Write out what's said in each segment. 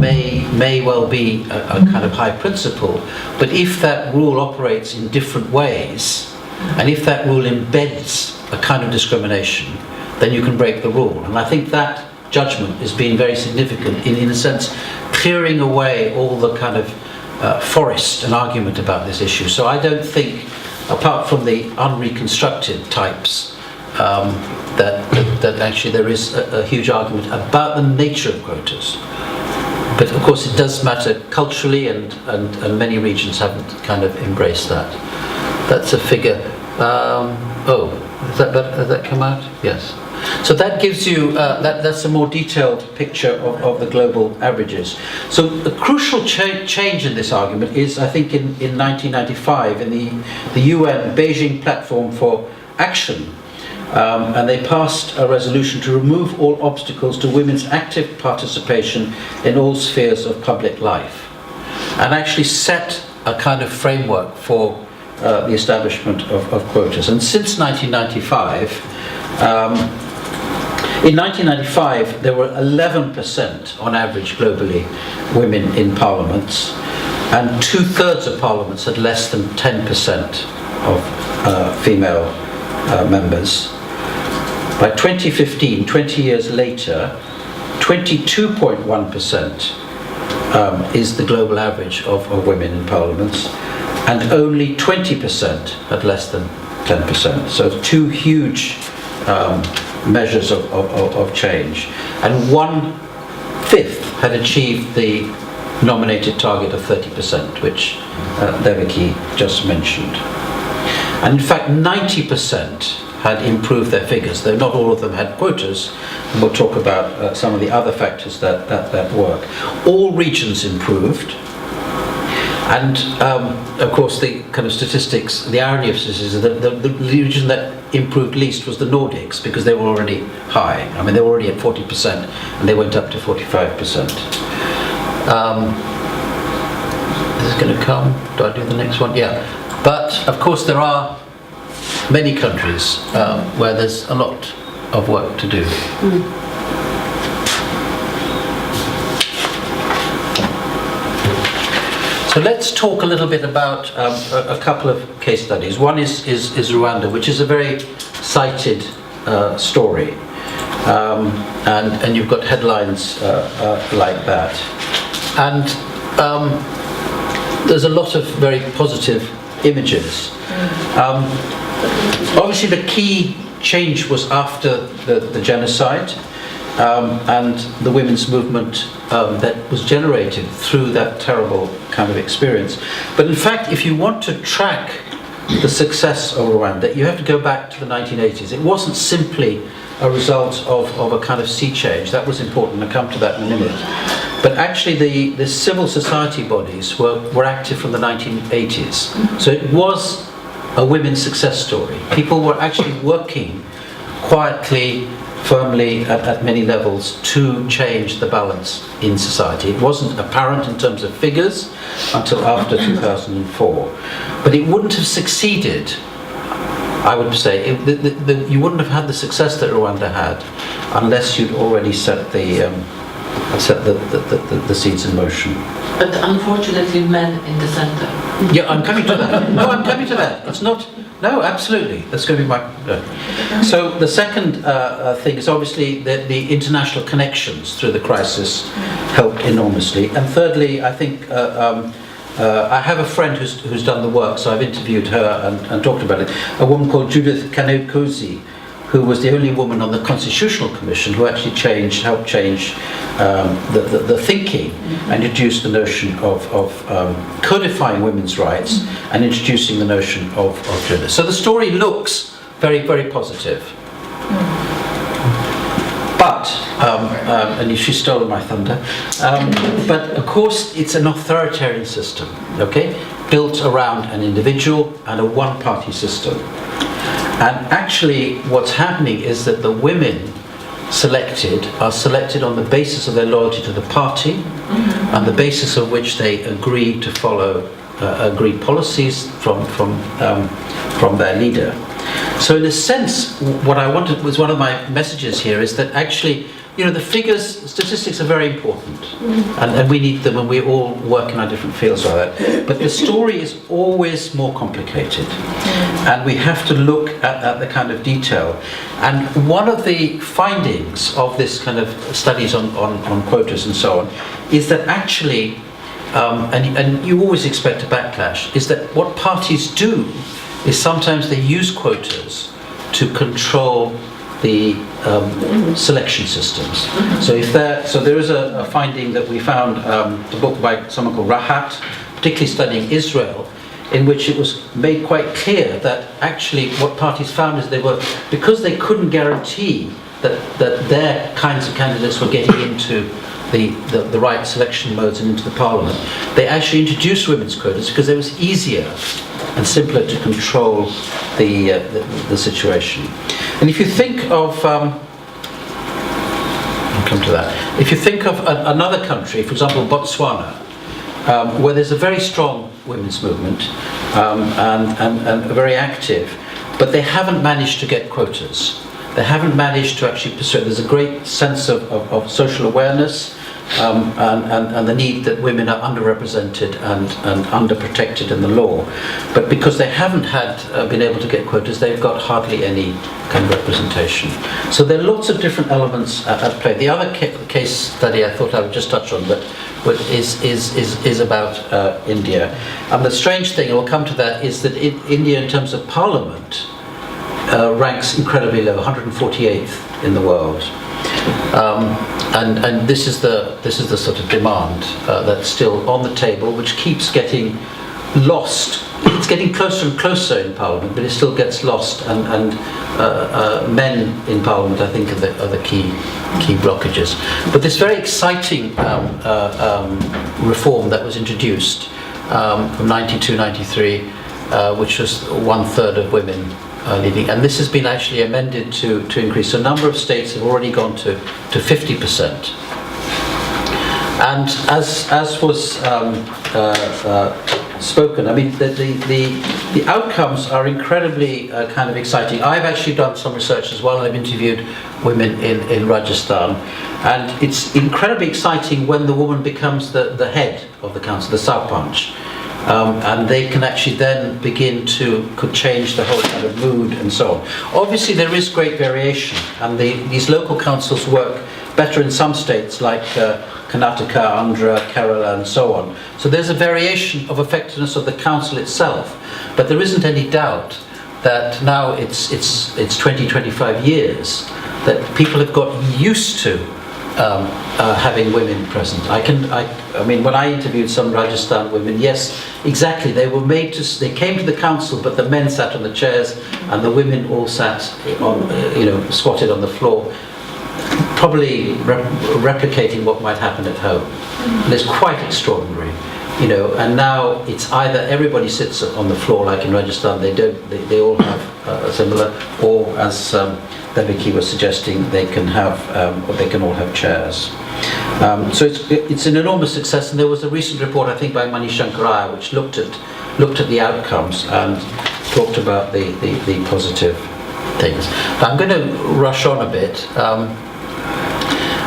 may well be a kind of high principle, but if that rule operates in different ways, and if that rule embeds a kind of discrimination, then you can break the rule. And I think that judgment has been very significant in a sense, clearing away all the kind of forest and argument about this issue. So I don't think, apart from the unreconstructed types, that actually there is a huge argument about the nature of quotas. But of course it does matter culturally, and many regions haven't kind of embraced that. That's a figure. Has that come out? Yes. So that gives you, that's a more detailed picture of the global averages. So a crucial change in this argument is, I think, in 1995 in the UN Beijing Platform for Action, and they passed a resolution to remove all obstacles to women's active participation in all spheres of public life, and actually set a kind of framework for the establishment of quotas. And since 1995, in 1995, there were 11% on average globally women in parliaments, and 2/3 of parliaments had less than 10% of female members. By 2015, 20 years later, 22.1% is the global average of women in parliaments, and only 20% had less than 10%. So two huge measures of change, and 1/5 had achieved the nominated target of 30%, which Devaki just mentioned. And in fact 90% had improved their figures, though not all of them had quotas, and we'll talk about some of the other factors that work. All regions improved, and of course the kind of statistics, the irony of this is that the region that improved least was the Nordics, because they were already high. I mean, they were already at 40%, and they went up to 45%. Is this going to come? Do I do the next one? Yeah. But of course there are many countries where there's a lot of work to do. So let's talk a little bit about a couple of case studies. One is Rwanda, which is a very cited story, and you've got headlines like that, and there's a lot of very positive images. Obviously the key change was after the genocide, and the women's movement that was generated through that terrible kind of experience. But in fact, if you want to track the success of Rwanda, you have to go back to the 1980s. It wasn't simply a result of a kind of sea change. That was important, I'll come to that in a minute. But actually the civil society bodies were active from the 1980s. So it was a women's success story. People were actually working quietly, firmly at many levels to change the balance in society. It wasn't apparent in terms of figures until after 2004. But it wouldn't have succeeded, I would say, you wouldn't have had the success that Rwanda had unless you'd already set the seeds in motion. But unfortunately, men in the center. Yeah, I'm coming to that. No, I'm coming to that. It's not. No, absolutely. That's going to be my. No. So the second thing is obviously the international connections through the crisis helped enormously. And thirdly, I think I have a friend who's done the work, so I've interviewed her and talked about it. A woman called Judith Kaneukosi, who was the only woman on the Constitutional Commission who actually helped change the thinking and introduced the notion of codifying women's rights and introducing the notion of gender. So the story looks very, very positive. But, and she's stolen my thunder, but of course it's an authoritarian system, okay, built around an individual and a one-party system. And actually what's happening is that the women are selected on the basis of their loyalty to the party and the basis of which they agree to follow agreed policies from their leader. So in a sense, what I wanted was, one of my messages here is that actually the figures, statistics are very important, and we need them, and we all work in our different fields like that. But the story is always more complicated, and we have to look at the kind of detail. And one of the findings of this kind of studies on quotas and so on is that actually, and you always expect a backlash, is that what parties do is sometimes they use quotas to control the selection systems. So there is a finding that we found, a book by someone called Rahat, particularly studying Israel, in which it was made quite clear that actually what parties found is because they couldn't guarantee that their kinds of candidates were getting into the right selection modes and into the parliament, they actually introduced women's quotas because it was easier and simpler to control the situation. And if you think of, I'll come to that. If you think of another country, for example, Botswana, where there's a very strong women's movement and very active, but they haven't managed to get quotas. They haven't managed to actually persuade. There's a great sense of social awareness and the need that women are underrepresented and underprotected in the law. But because they haven't been able to get quotas, they've got hardly any kind of representation. So there are lots of different elements at play. The other case study I thought I would just touch on, but is about India. And the strange thing, and we'll come to that, is that India, in terms of parliament, ranks incredibly low, 148th in the world. And this is the sort of demand that's still on the table, which keeps getting lost. It's getting closer and closer in Parliament, but it still gets lost. And men in Parliament, I think, are the key blockages. But this very exciting reform that was introduced from 92-93, which was 1/3 of women leading, and this has been actually amended to increase. So a number of states have already gone to 50%. And as was spoken, I mean, the outcomes are incredibly kind of exciting. I've actually done some research as well. I've interviewed women in Rajasthan, and it's incredibly exciting when the woman becomes the head of the council, the sarpanch. And they can actually then begin could change the whole kind of mood and so on. Obviously there is great variation, and these local councils work better in some states like Karnataka, Andhra, Kerala and so on. So there's a variation of effectiveness of the council itself, but there isn't any doubt that now it's 20-25 years that people have got used to having women present. I mean, when I interviewed some Rajasthan women, yes, exactly, they came to the council, but the men sat on the chairs and the women all sat squatted on the floor, probably replicating what might happen at home. And it's quite extraordinary, and now it's either everybody sits on the floor like in Rajasthan, they all have a similar, or as Devaki was suggesting, they can all have chairs. So it's an enormous success, and there was a recent report, I think, by Manish Shankaraya, which looked at the outcomes and talked about the positive things. Now, I'm going to rush on a bit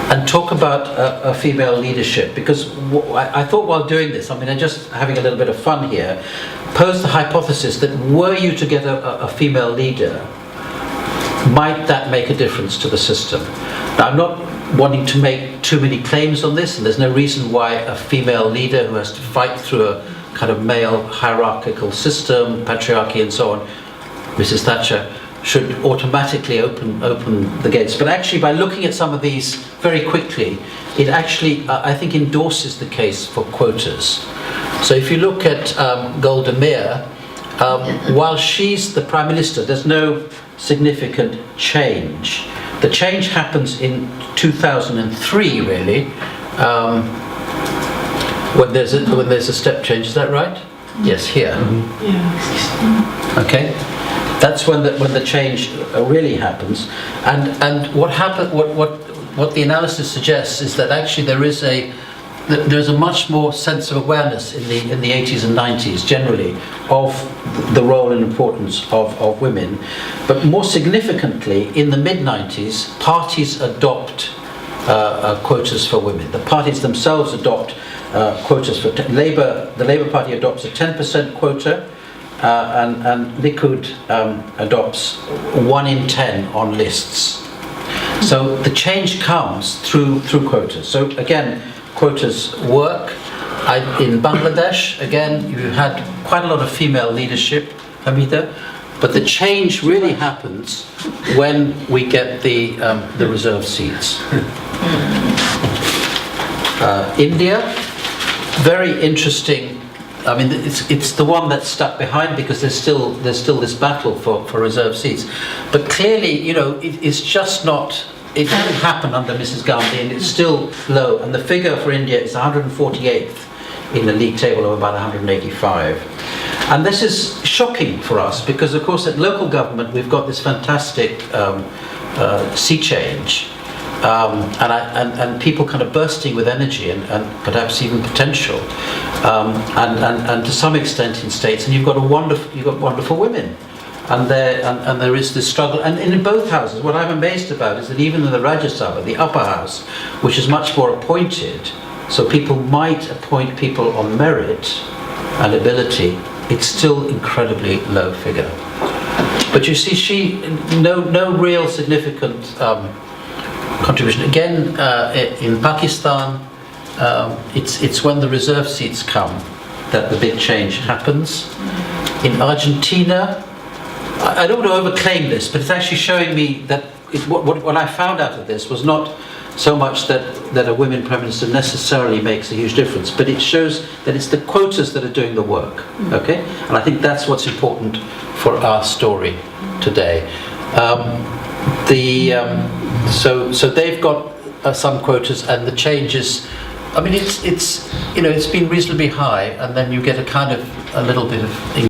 and talk about female leadership, because I thought while doing this, I mean, I'm just having a little bit of fun here, posed the hypothesis that were you to get a female leader, might that make a difference to the system? Now, I'm not wanting to make too many claims on this, and there's no reason why a female leader who has to fight through a kind of male hierarchical system, patriarchy and so on, Mrs. Thatcher, should automatically open the gates. But actually, by looking at some of these very quickly, it actually, I think, endorses the case for quotas. So if you look at Golda Meir, while she's the Prime Minister, there's no significant change. The change happens in 2003, really, when there's a step change. Is that right? Yes, here. Yeah. Okay, that's when the change really happens. And what the analysis suggests is that actually there's a much more sense of awareness in the 80s and 90s generally of the role and importance of women, but more significantly in the mid-90s parties adopt quotas for women. The parties themselves adopt quotas for Labour. The Labour Party adopts a 10% quota, and Likud adopts 1 in 10 on lists. So the change comes through quotas. So again, quotas work. In Bangladesh, again, you had quite a lot of female leadership, Hamida, but the change really happens when we get the reserve seats. India, very interesting. I mean, it's the one that's stuck behind because there's still this battle for reserve seats. But clearly, you know, it's just not. It didn't happen under Mrs. Gandhi, and it's still low. And the figure for India is 148th in the league table of about 185. And this is shocking for us because, of course, at local government we've got this fantastic sea change, and people kind of bursting with energy and perhaps even potential, and to some extent in states. And you've got wonderful women. And there is this struggle, and in both houses. What I'm amazed about is that even in the Rajya Sabha, the upper house, which is much more appointed, so people might appoint people on merit and ability, it's still incredibly low figure. But you see, no real significant contribution. Again, in Pakistan, it's when the reserve seats come that the big change happens. In Argentina, I don't want to overclaim this, but it's actually showing me that what I found out of this was not so much that a women prime minister necessarily makes a huge difference, but it shows that it's the quotas that are doing the work. Okay, and I think that's what's important for our story today. So they've got some quotas, and the changes. I mean, it's been reasonably high, and then you get a little bit of